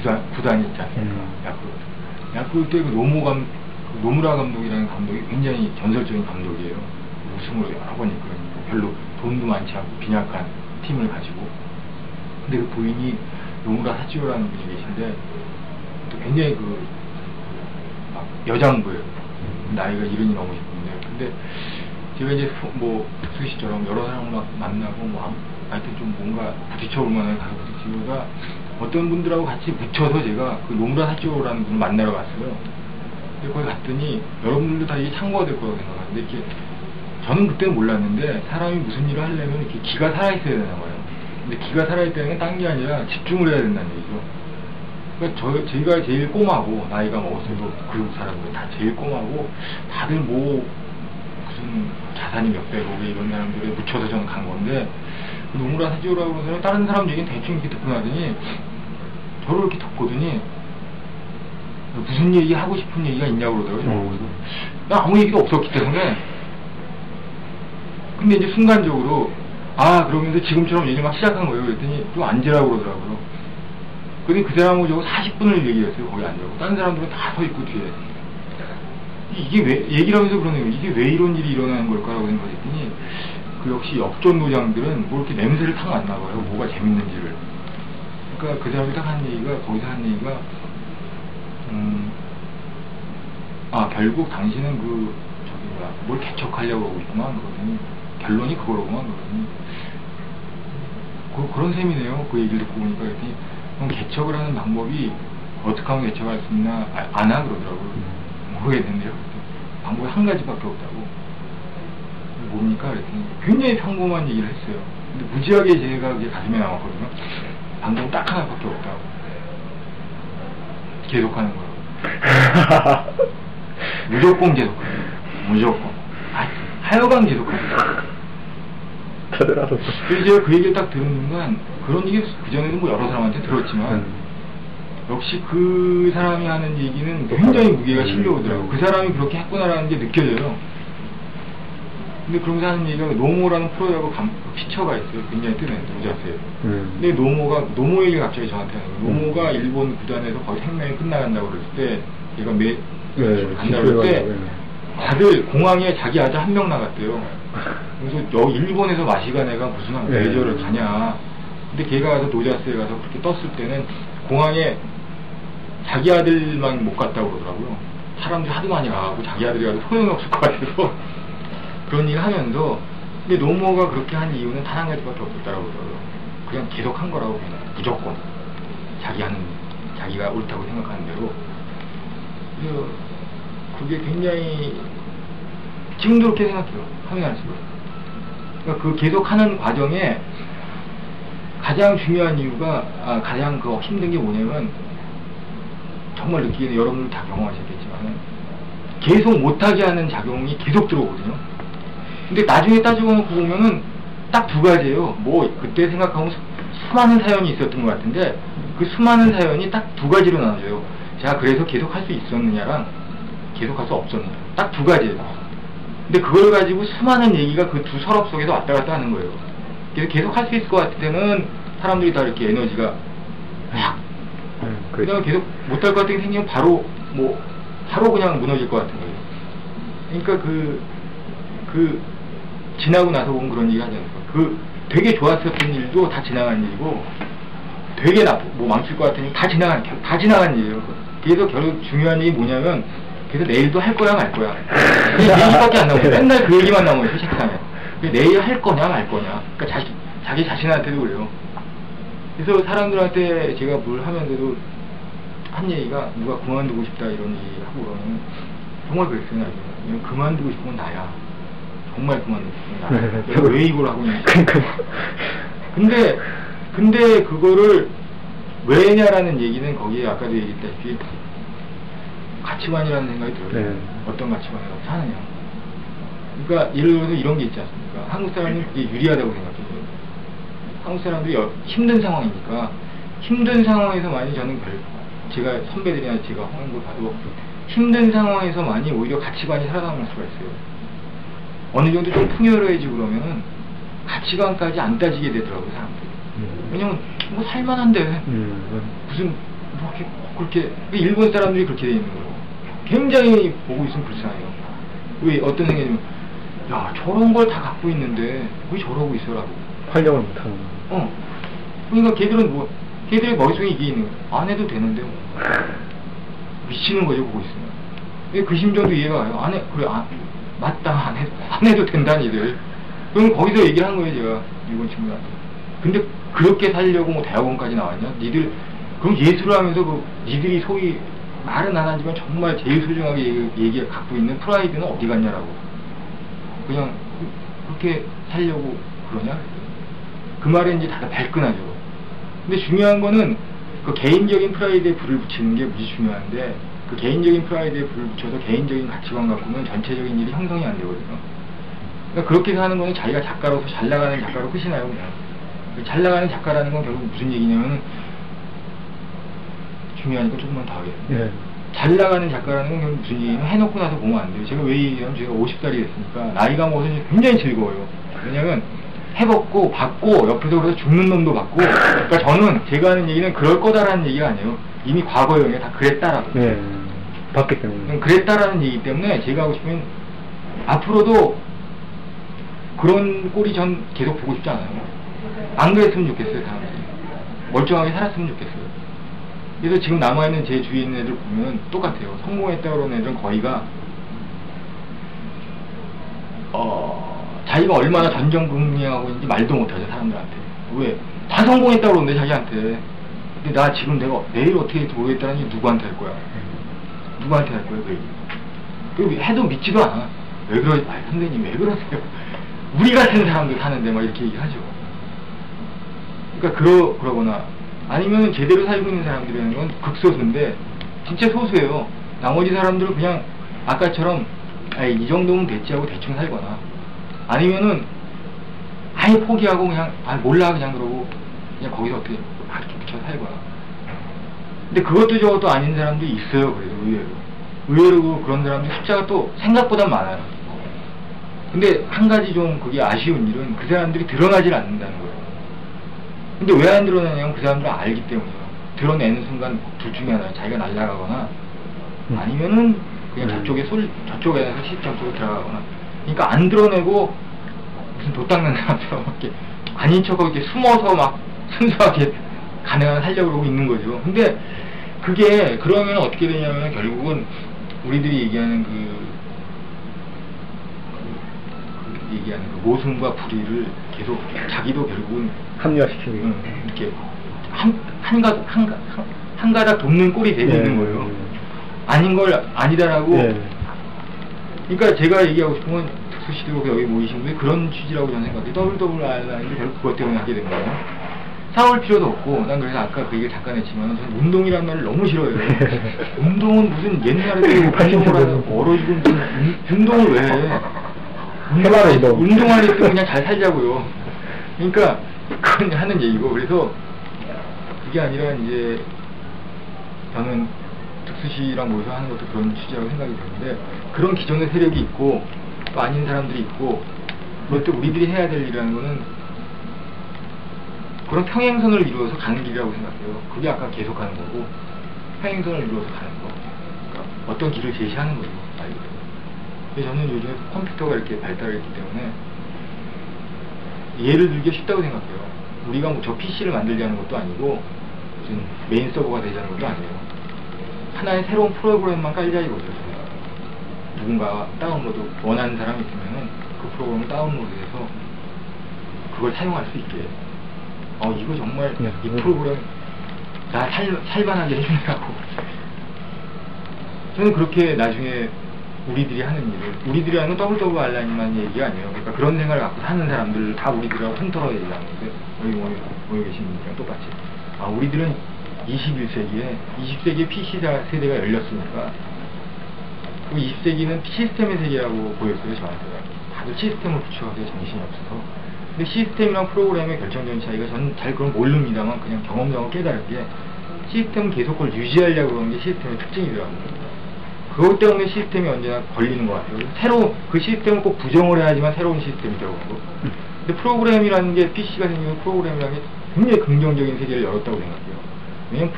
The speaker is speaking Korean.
구단이 있지 않습니까? 야쿠르트 때 그 노무라 감독이라는 감독이 굉장히 전설적인 감독이에요. 우승을 여러 번 이끌고 별로 돈도 많지 않고 빈약한 팀을 가지고. 근데 그 부인이 노무라 사치오라는 분이 계신데 또 굉장히 막 여장부예요. 나이가 70이 넘으신 분인데. 근데 제가 이제 수시처럼 여러 사람을 막 만나고 하여튼 좀 뭔가 부딪혀볼 만한 가서 부딪히다가 어떤 분들하고 같이 묻혀서 제가 그 노무라 사치오라는 분을 만나러 갔어요. 근데 거기 갔더니 여러분들도 다 이게 참고가 될 거라고 생각하는데 이렇게 저는 그때는 몰랐는데 사람이 무슨 일을 하려면 이렇게 기가 살아있어야 되는 거예요. 근데 기가 살아있다는 게 딴 게 아니라 집중을 해야 된다는 얘기죠. 그러니까 제가 제일 꼬마고 나이가 먹었어도 그 사람들 다 제일 꼬마고 다들 무슨 자산이 몇백억에 이런 사람들에 묻혀서 저는 간 건데 노무라 사치오라고 그러더니 다른 사람 얘기는 대충 이렇게 듣고 나더니 저를 이렇게 듣거든니 무슨 얘기 하고 싶은 얘기가 있냐고 그러더라고요. 나 아무 얘기도 없었기 때문에. 근데 이제 순간적으로 그러면서 지금처럼 얘기를 막 시작한 거예요. 그랬더니 좀 앉으라고 그러더라고요. 그랬더니 그 사람하고 저거 40분을 얘기했어요. 거기 앉아고. 다른 사람들은 다 서 있고 뒤에. 이게 왜 얘기를 하면서 그러네요. 이게 왜 이런 일이 일어나는 걸까라고 생각했더니 그 역시 역전 노장들은 뭐 이렇게 냄새를 탁 맡나 봐요. 뭐가 재밌는지를. 그러니까 그 사람이 딱 한 얘기가 거기서 한 얘기가 결국 당신은 뭘 개척하려고 하고 있구만 그러더니 결론이 그거로구만 그러더니 그런 셈이네요. 그 얘기를 듣고 보니까. 그랬더니 그럼 개척을 하는 방법이 어떻게 하면 개척할 수 있나 아나 그러더라고요. 모르겠는데요. 방법이 한 가지밖에 없다고. 뭡니까? 그랬더니 굉장히 평범한 얘기를 했어요. 근데 무지하게 제가 그게 가슴에 남았거든요. 방법 딱 하나밖에 없다고. 계속하는 거라고. 무조건 계속하는 거예요. 무조건. 하여간 계속하는 거예요. 다들 알았어. 그래서 제가 그 얘기를 딱 들은 순간 그런 얘기 그전에도 뭐 여러 사람한테 들었지만 역시 그 사람이 하는 얘기는 굉장히 무게가 실려오더라고요. 그 사람이 그렇게 했구나라는 게 느껴져요. 근데 그러면서 하는 얘기가 노모라는 프로야구 피처가 있어요. 굉장히 뜨는 노자스에. 근데 노모 얘기가 갑자기 저한테 하는 거예요. 노모가 일본 구단에서 거의 생명이 끝나간다고 그랬을 때 얘가 간다고 그럴 때 다들 공항에 자기 아들 한 명 나갔대요. 그래서 일본에서 마시가네가 무슨 메이저를 가냐. 근데 걔가 가서 노자스에 가서 그렇게 떴을 때는 공항에 자기 아들만 못 갔다고 그러더라고요. 사람들이 하도 많이 가고 자기 아들이 가도 소용이 없을 것 같아서 그런 일을 하면서. 근데 노모가 그렇게 한 이유는 단 한 가지밖에 없었다고 그러더라고요. 그냥 계속 한 거라고. 그냥 무조건 자기가 옳다고 생각하는 대로. 그래서 그게 굉장히 지금도 그렇게 생각해요. 하면 할수록. 그러니까 그 계속하는 과정에 가장 중요한 이유가 가장 힘든 게 뭐냐면 정말 느끼는 여러분들 다 경험하셨겠지만 계속 못하게 하는 작용이 계속 들어오거든요. 근데 나중에 따지고 놓고 보면은 딱 두 가지예요. 그때 생각하면 수많은 사연이 있었던 것 같은데 그 수많은 사연이 딱 두 가지로 나눠져요. 자, 그래서 계속 할 수 있었느냐랑 계속 할 수 없었느냐. 딱 두 가지예요. 근데 그걸 가지고 수많은 얘기가 그 두 서랍 속에서 왔다 갔다 하는 거예요. 그래서 계속 할 수 있을 것 같을 때는 사람들이 다 이렇게 에너지가 그다음에 계속 못할 것 같은 게 생기면 바로 그냥 무너질 것 같은 거예요. 그러니까 지나고 나서 보면 그런 얘기 하지 않습니까? 되게 좋았었던 일도 다 지나간 일이고 되게 망칠 것 같은 일 다 지나간 일이에요. 그래서 결국 중요한 일이 뭐냐면 그래서 내일도 할 거야 말 거야. 이 얘기밖에 안 나오고 맨날 그 얘기만 나오고 책상에. 내일 할 거냐 말 거냐. 그러니까 자기 자신한테도 그래요. 그래서 사람들한테 제가 뭘 하면서도 한 얘기가 누가 그만두고 싶다 이런 얘기 하고 그러면 정말 그랬어요. 나중에 그만두고 싶은 건 나야. 정말 그만두고 싶은 건 나야. 내가 왜 이걸 하고 있냐. 근데 그거를 왜냐라는 얘기는 거기에 아까도 얘기했다시피 가치관이라는 생각이 들어요. 어떤 가치관이라고 사느냐. 그러니까 예를 들어서 이런 게 있지 않습니까? 한국 사람은 그게 유리하다고 생각해요. 한국 사람들이 힘든 상황이니까 힘든 상황에서 많이 제가 선배들이나 제가 하는 걸 봐도 힘든 상황에서 많이 오히려 가치관이 살아남을 수가 있어요. 어느 정도 좀 풍요로워지고 그러면은 가치관까지 안 따지게 되더라고요, 사람들이. 왜냐면 살만한데 무슨 뭐 그렇게 일본 사람들이 그렇게 돼 있는 거예요. 굉장히 보고 있으면 불쌍해요. 왜 어떤 생각이냐면 야 저런 걸 다 갖고 있는데 왜 저러고 있어라고 활용을 못하는 그러니까 걔들의 머릿속에 이게 있는 거예요. 안 해도 되는데 뭐 미치는 거죠 보고 있으면. 그 심정도 이해가 가요. 그래 맞다 안 해도 된다는 이들. 그럼 거기서 얘기를 한 거예요 제가 일본 친구들한테. 근데 그렇게 살려고 뭐 대학원까지 나왔냐? 니들 그럼 예술을 하면서 니들이 소위 말은 안 하지만 정말 제일 소중하게 갖고 있는 프라이드는 어디 갔냐라고. 그냥 그렇게 살려고 그러냐? 그 말에 이제 다들 발끈하죠. 근데 중요한 거는 그 개인적인 프라이드에 불을 붙이는 게 무지 중요한데 그 개인적인 프라이드에 불을 붙여서 개인적인 가치관 갖고는 전체적인 일이 형성이 안 되거든요. 그러니까 그렇게 사는 거는 자기가 작가로서 잘 나가는 작가로 끝이 나요 그냥. 잘 나가는 작가라는 건 결국 무슨 얘기냐면 중요하니까 조금만 더 하겠습니다. 네. 잘 나가는 작가라는 건 결국 무슨 얘기냐면 해놓고 나서 보면 안 돼요. 제가 왜 얘기하면 제가 50살이 됐으니까 나이가 먹어서 굉장히 즐거워요. 왜냐면 해먹고 받고 옆에서 그래서 죽는 놈도 받고 그러니까 저는 제가 하는 얘기는 그럴 거다라는 얘기가 아니에요. 이미 과거에 그냥 다 그랬다라고. 네. 봤기 때문에. 그랬다라는 얘기 때문에 제가 하고 싶으면 앞으로도 그런 꼴이 전 계속 보고 싶지 않아요. 안 그랬으면 좋겠어요 사람들이. 멀쩡하게 살았으면 좋겠어요. 그래서 지금 남아있는 제 주위에 있는 애들 보면 똑같아요. 성공했다고 그러는 애들은 거의가 자기가 얼마나 전전긍긍하고 있는지 말도 못하죠 사람들한테. 왜? 다 성공했다고 그러는데 자기한테. 근데 나 지금 내일 어떻게 될지 모르겠다는 게 누구한테 할 거야? 누구한테 할 거야 그 얘기? 해도 믿지도 않아. 왜 선생님 왜 그러세요? 우리 같은 사람들 사는데 막 이렇게 얘기하죠. 그러니까 그러거나 아니면 제대로 살고 있는 사람들이라는 건 극소수인데 진짜 소수예요. 나머지 사람들은 그냥 아까처럼 이 정도면 됐지 하고 대충 살거나 아니면은 아예 포기하고 그냥 몰라 그냥 그러고 그냥 거기서 어떻게 이렇게 붙여 살거나. 근데 그것도 저것도 아닌 사람도 있어요. 그래도 의외로 그런 사람들 숫자가 또 생각보다 많아요. 근데 한 가지 좀 그게 아쉬운 일은 그 사람들이 드러나질 않는다는 거예요. 근데 왜 안 드러나냐면 그 사람들은 알기 때문이에요. 드러내는 순간 둘 중에 하나 자기가 날아가거나 아니면은 그냥 저쪽에서 시스템 쪽에 들어가거나. 그러니까 안 드러내고 무슨 도 닦는 사람처럼 이렇게 아닌 척하고 이렇게 숨어서 막 순수하게 가능한 살려고 그러고 있는 거죠. 근데 그게 그러면 어떻게 되냐면 결국은 우리들이 얘기하는 얘기하는 그 모순과 불의를 계속 자기도 결국은 합리화시키고 이렇게 한 가닥 돕는 꼴이 되고 있는 거예요. 아닌 걸 아니다라고. 그러니까 제가 얘기하고 싶은 건 특수시대가 여기 모이신 분이 그런 취지라고 저는 생각해요. WR라는 결국 그것 때문에 하게 된 거예요. 싸울 필요도 없고, 난 그래서 아까 그 얘기를 잠깐 했지만, 저는 운동이라는 말을 너무 싫어해요. 운동은 무슨 옛날에 운동을 하는 얼어 죽은 운동을 왜 해? 운동할 때 그냥 잘 살자고요. 그러니까 그건 하는 얘기고. 그래서 그게 아니라 이제 저는 특수시랑 모여서 하는 것도 그런 취지라고 생각이 드는데 그런 기존의 세력이 있고 또 아닌 사람들이 있고 그것도 우리들이 해야 될 일이라는 거는 그런 평행선을 이루어서 가는 길이라고 생각해요. 그게 아까 계속하는 거고 평행선을 이루어서 가는 거. 그러니까 어떤 길을 제시하는 거죠. 근데 저는 요즘에 컴퓨터가 이렇게 발달했기 때문에 예를 들기 쉽다고 생각해요. 우리가 뭐 저 PC를 만들자는 것도 아니고 무슨 메인 서버가 되자는 것도 아니에요. 하나의 새로운 프로그램만 깔자 이거죠. 누군가 다운로드 원하는 사람이 있으면은 그 프로그램을 다운로드해서 그걸 사용할 수 있게. 이거 정말 이 프로그램 나 살만하게 해준다고. 저는 그렇게 나중에 우리들이 하는 일을, 우리들이 하는 WWR라는 얘기가 아니에요. 그러니까 그런 생각을 갖고 사는 사람들 다 우리들하고 통틀어 얘기하는 거예요. 여기 모여 계신 분들이랑 똑같이. 우리들은 20세기에 PC 세대가 열렸으니까 그 20세기는 시스템의 세계라고 보였어요. 저한테. 다들 시스템을 붙여서 정신이 없어서. 근데 시스템이랑 프로그램의 결정적인 차이가 저는 잘 그건 모릅니다만 그냥 경험적으로 깨달은 게 시스템은 계속 그걸 유지하려고 하는 게 시스템의 특징이더라고요. 그것 때문에 시스템이 언제나 걸리는 것 같아요. 그 시스템을 꼭 부정을 해야지만 새로운 시스템이 되어가고. 근데 프로그램이라는 게 PC가 생기면 프로그램이라는 게 굉장히 긍정적인 세계를 열었다고 생각해요. 왜냐면